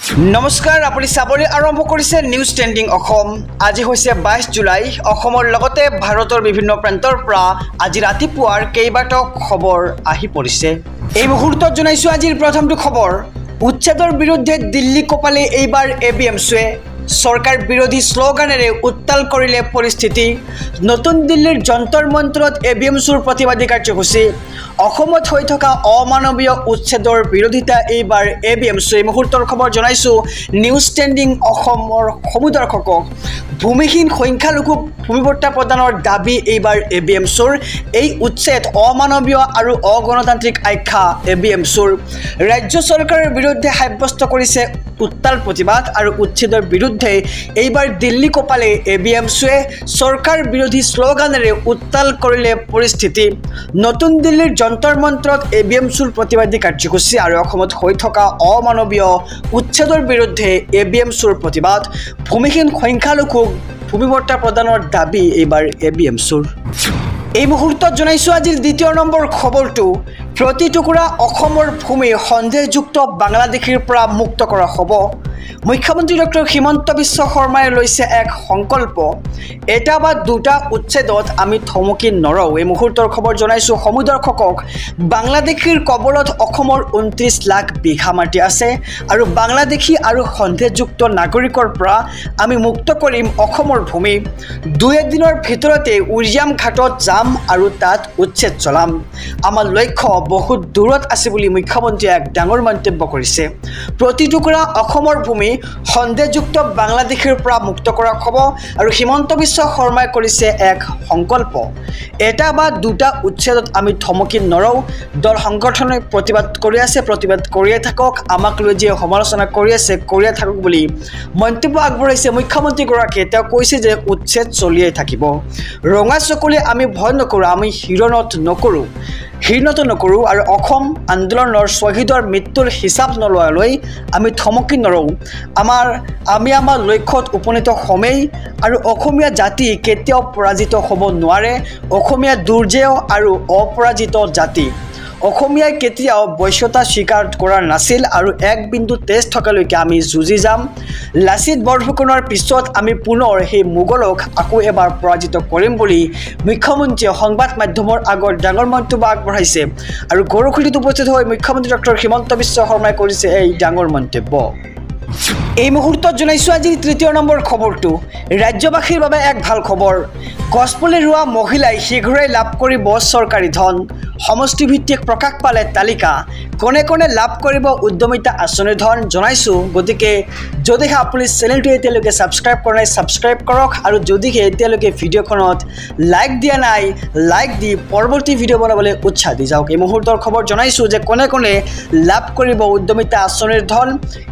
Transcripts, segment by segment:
নমস্কাৰ আপুনি চাবলৈ আৰম্ভ কৰিছে নিউজ ট্ৰেণ্ডিং অসম আজি হৈছে 22 জুলাই অসমৰ লগতে ভাৰতৰ বিভিন্ন প্ৰান্তৰ পৰা আজি ৰাতিপুৱাৰ কেইবাটাও খবৰ আহি পৰিছে এই মুহূৰ্তত জনাইছো আজিৰ প্ৰথমটো খবৰ উচ্ছেদৰ বিৰুদ্ধে দিল্লী কপালে এইবাৰ এবিএমছুৱে সৰকাৰ বিৰোধী স্লোগানেৰে উত্তাল কৰিলে পৰিস্থিতি নতুন দিল্লীৰ যন্তৰ মন্ত্ৰত এবিএমছুৰ প্ৰতিবাদী কাৰ্যসূচী অসমত হৈ থকা অমানৱীয় উচ্ছেদৰ বিৰোধিতা এইবাৰ এবিএমছু এই মুহূৰ্তৰ খবৰ জনাইছো নিউজ ট্ৰেণ্ডিং অসমৰ সমুদৰ্শকক ভূমিহীন সংখ্যালঘু ভূমিপট্টা প্ৰদানৰ দাবী এইবাৰ এবিএমছুৰ এই উচ্ছেদ অমানৱীয় আৰু অগণতান্ত্ৰিক আখ্যা এবিএমছুৰ ৰাজ্য চৰকাৰৰ বিৰুদ্ধে সাব্যস্ত কৰিছে উত্তাল প্ৰতিবাদ আৰু উচ্ছেদৰ বিৰুদ্ধে এইবাৰ দিল্লী কপালে এবিএমছুৱে সৰকাৰ বিৰোধী স্লোগানেৰে উত্তাল কৰিলে পৰিস্থিতি নতুন দিল্লীৰ যন্তৰ মন্ত্ৰত এবিএমছুৰ প্ৰতিবাদী কাৰ্যসূচী আৰু অসমত হৈ থকা অমানৱীয় উচ্ছেদৰ বিৰুদ্ধে এবিএমছুৰ প্ৰতিবাদ ভূমিহীন সংখ্যালঘু ভূমিপট্টা প্ৰদানৰ দাবী এইবাৰ এবিএমছুৰ এই মুহূৰ্তত জনাইছো আজিৰ দ্বিতীয় নম্বৰ খবৰটো প্ৰতি টুকুৰা অসমৰ ভূমি সন্দেহযুক্ত বাংলাদেশীৰ পৰা মুক্ত কৰা হ'ব মুখ্যমন্ত্ৰী ডক্টৰ হিমন্ত বিশ্ব শৰ্মাই লৈছে এক সংকল্প এটা বা দুটা উচ্ছেদত আমি থমকি নৰও এই মুহূৰ্তৰ খবৰ জনাইছো সমুদৰ্শকক বাংলাদেশীৰ কবলত অসমৰ 29 লাখ বিঘা মাটি আছে আৰু বাংলাদেশী আৰু সন্দেহযুক্ত নাগৰিকৰ পৰা আমি মুক্ত কৰিম অসমৰ ভূমি দুই দিনৰ ভিতৰতে উৰিয়াম ঘাটত যাম আৰু তাত উচ্ছেদ চলাম আমাৰ লক্ষ্য বহুত দূৰত আছে বুলি মুখ্যমন্ত্ৰীয়ে এক ডাঙৰ মন্তব্য কৰিছে প্ৰতি টুকুৰা অসমৰ ভূমি সন্দেহযুক্ত বাংলাদেশীৰ পৰা মুক্ত কৰা হ'ব আৰু হিমন্ত বিশ্ব শৰ্মাই কৰিছে এক সংকল্প এটা বা দুটা উচ্ছেদত আমি থমকি নৰও দল সংগঠনে প্ৰতিবাদ কৰিয়ে থাকক আমাক লৈ যে সমালোচনা কৰি আছে কৰিয়ে থাকক বুলি মন্তব্য আগবঢ়াইছে মুখ্যমন্ত্ৰীগৰাকীয়ে তেওঁ কৈছে যে উচ্ছেদ চলিয়ে থাকিব ৰঙা চকুলে আমি ভয় নকৰো আমি হিৰণত নকৰো আৰু অসম আন্দোলনৰ শ্বহীদৰ মৃত্যুৰ হিচাপ নলৱালৈ আমি থমকি নৰও আমি আমাৰ লক্ষ্যত উপনীত হমেই আৰু অসমীয়া জাতি কেতিয়াও পৰাজিত হ'ব নোৱাৰে অসমীয়া দুৰ্জেয় আৰু অপৰাজিত জাতি অসমীয়াই কেতিয়াও বৈশ্যতা স্বীকাৰ কৰা নাছিল আৰু এক বিন্দু তেজ থকালৈকে আমি যুঁজি যাম লাচিত বৰফুকনৰ পিছত আমি পুনৰ সেই মোগলক আকৌ এবাৰ পৰাজিত কৰিম বুলি মুখ্যমন্ত্ৰীয়ে সংবাদ মাধ্যমৰ আগত ডাঙৰ মন্তব্য আগবঢ়াইছে আৰু গৰুখুলিত উপস্থিত হৈ মুখ্যমন্ত্ৰী ডক্টৰ হিমন্ত বিশ্ব শৰ্মাই কৰিছে এই ডাঙৰ মন্তব্য এই মুহূৰ্তত জনাইছো আজি তৃতীয় নম্বৰ খবৰটো ৰাজ্যবাসীৰ বাবে এক ভাল খবৰ গছপুলি ৰোৱা মহিলাই শীঘ্ৰেই লাভ কৰিব চৰকাৰী ধন সমষ্টিভিত্তিক প্ৰকাশ পালে তালিকা কোনে কোনে লাভ কৰিব উদ্যমিতা আঁচনিৰ ধন জনাইছো গতিকে যদিহে আপুনি চেনেলটো এতিয়ালৈকে ছাবস্ক্ৰাইব কৰা নাই ছাবস্ক্ৰাইব কৰক আৰু যদিহে এতিয়ালৈকে ভিডিঅ'খনত লাইক দিয়া নাই লাইক দি পৰৱৰ্তী ভিডিঅ' বনাবলৈ উৎসাহ দি যাওক এই মুহূৰ্তৰ খবৰ জনাইছো যে কোনে কোনে লাভ কৰিব উদ্যমিতা আঁচনিৰ ধন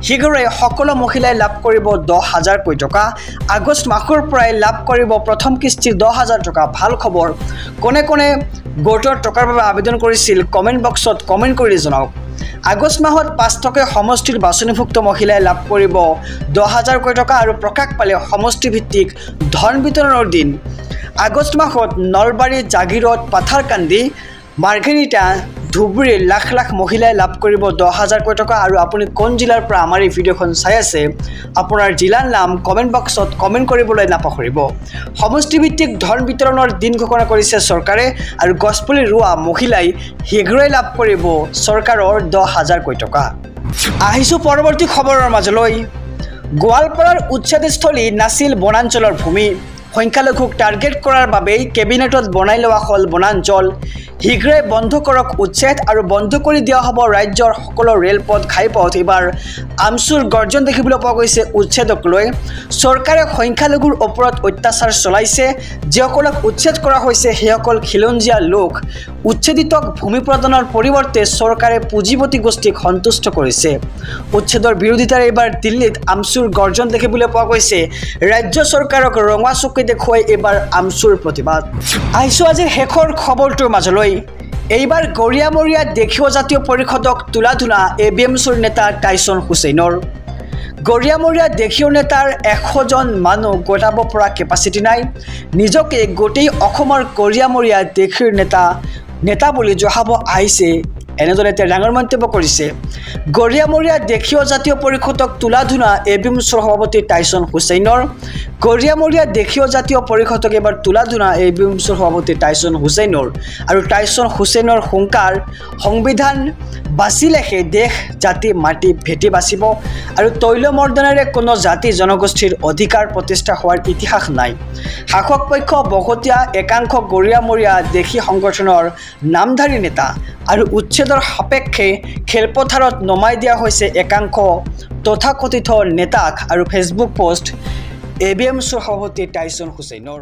শীঘ্ৰেই সকলো মহিলাই লাভ কৰিব 10,000 টকা আগষ্ট মাহৰ পৰাই লাভ কৰিব প্ৰথম কিস্তি 10,000 টকা ভাল খবৰ কোনে কোনে গোটৰ টকাৰ বাবে আবেদন কৰিছিল কমেন্ট বক্সত কমেন্ট কৰি জনাওক আগষ্ট মাহত 5 টকা সমষ্টিৰ বাছনিভুক্ত মহিলাই লাভ কৰিব 10,000 টকা আৰু প্ৰকাশ পালে সমষ্টিভিত্তিক ধন বিতৰণৰ দিন আগষ্ট মাহত নলবাৰী জাগিৰত পাথাৰকান্দি মাৰ্ঘেৰিটা ধুবুৰী লাখ লাখ মহিলাই লাভ কৰিব 10,000 টকা আৰু আপুনি কোন জিলাৰ পৰা আমাৰ এই ভিডিঅ'খন চাই আছে আপোনাৰ জিলাৰ নাম কমেন্ট বক্সত কমেন্ট কৰিবলৈ নাপাহৰিব সমষ্টিভিত্তিক ধন বিতৰণৰ দিন ঘোষণা কৰিছে চৰকাৰে আৰু গছপুলি ৰোৱা মহিলাই শীঘ্ৰেই লাভ কৰিব চৰকাৰৰ 10,000 টকা আহিছো পৰৱৰ্তী খবৰৰ মাজলৈ গোৱালপাৰাৰ উচ্ছেদস্থলী নাছিল বনাঞ্চলৰ ভূমি সংখ্যালঘুক টাৰ্গেট কৰাৰ বাবেই কেবিনেটত বনাই লোৱা হ'ল বনাঞ্চল শীঘ্ৰেই বন্ধ কৰক উচ্ছেদ আৰু বন্ধ কৰি দিয়া হ'ব ৰাজ্যৰ সকলো ৰেলপথ ঘাইপথ এবাৰ আমচুৰ গৰ্জন দেখিবলৈ পোৱা গৈছে উচ্ছেদক লৈ চৰকাৰে সংখ্যালঘুৰ ওপৰত অত্যাচাৰ চলাইছে যিসকলক উচ্ছেদ কৰা হৈছে সেইসকল খিলঞ্জীয়া লোক উচ্ছেদিতক ভূমি প্ৰদানৰ পৰিৱৰ্তে চৰকাৰে পুঁজিপতি গোষ্ঠীক সন্তুষ্ট কৰিছে উচ্ছেদৰ বিৰোধিতাৰ এইবাৰ দিল্লীত আমচুৰ গৰ্জন দেখিবলৈ পোৱা গৈছে ৰাজ্য চৰকাৰক ৰঙা চকী দেখুৱাই এইবাৰ আমচুৰ প্ৰতিবাদ আহিছো আজিৰ শেষৰ খবৰটোৰ মাজলৈ এইবাৰ গৰিয়ামৰীয়া দেশীয় জাতীয় পৰিষদক তুলাধুনা এবিএমছুৰ নেতা টাইছন হুছেইনৰ গৰিয়ামৰীয়া দেশীয় নেতাৰ 100 জন মানুহ গোটাব পৰা কেপাচিটি নাই নিজকে গোটেই অসমৰ গৰিয়ামৰীয়া দেশীৰ নেতা বুলি জহাব আহিছে এনেদৰে তেওঁ ডাঙৰ মন্তব্য কৰিছে গৰিয়ামৰীয়া দেশীয় জাতীয় পৰিষদক তুলাধুনা এবিএমছৰ সভাপতি টাইছন হুছেইনৰ গৰিয়ামৰীয়া দেশীয় জাতীয় পৰিষদক এবাৰ তুলাধুনা এবিএমছৰ সভাপতি টাইছন হুছেইনৰ আৰু টাইছন হুছেইনৰ হুংকাৰ সংবিধান বাচিলেহে দেশ জাতি মাটি ভেটি বাচিব আৰু তৈলমৰ্দনেৰে কোনো জাতি জনগোষ্ঠীৰ অধিকাৰ প্ৰতিষ্ঠা হোৱাৰ ইতিহাস নাই শাসক পক্ষ বহতীয়া একাংশ গৰিয়ামৰীয়া দেশী সংগঠনৰ নামধাৰী নেতা আৰু উচ্ছেদৰ সাপেক্ষে খেলপথাৰত নমাই দিয়া হৈছে একাংশ তথাকথিত নেতাক আৰু ফেচবুক পোষ্ট এবিএমছৰ সভাপতি টাইছন হুছেইনৰ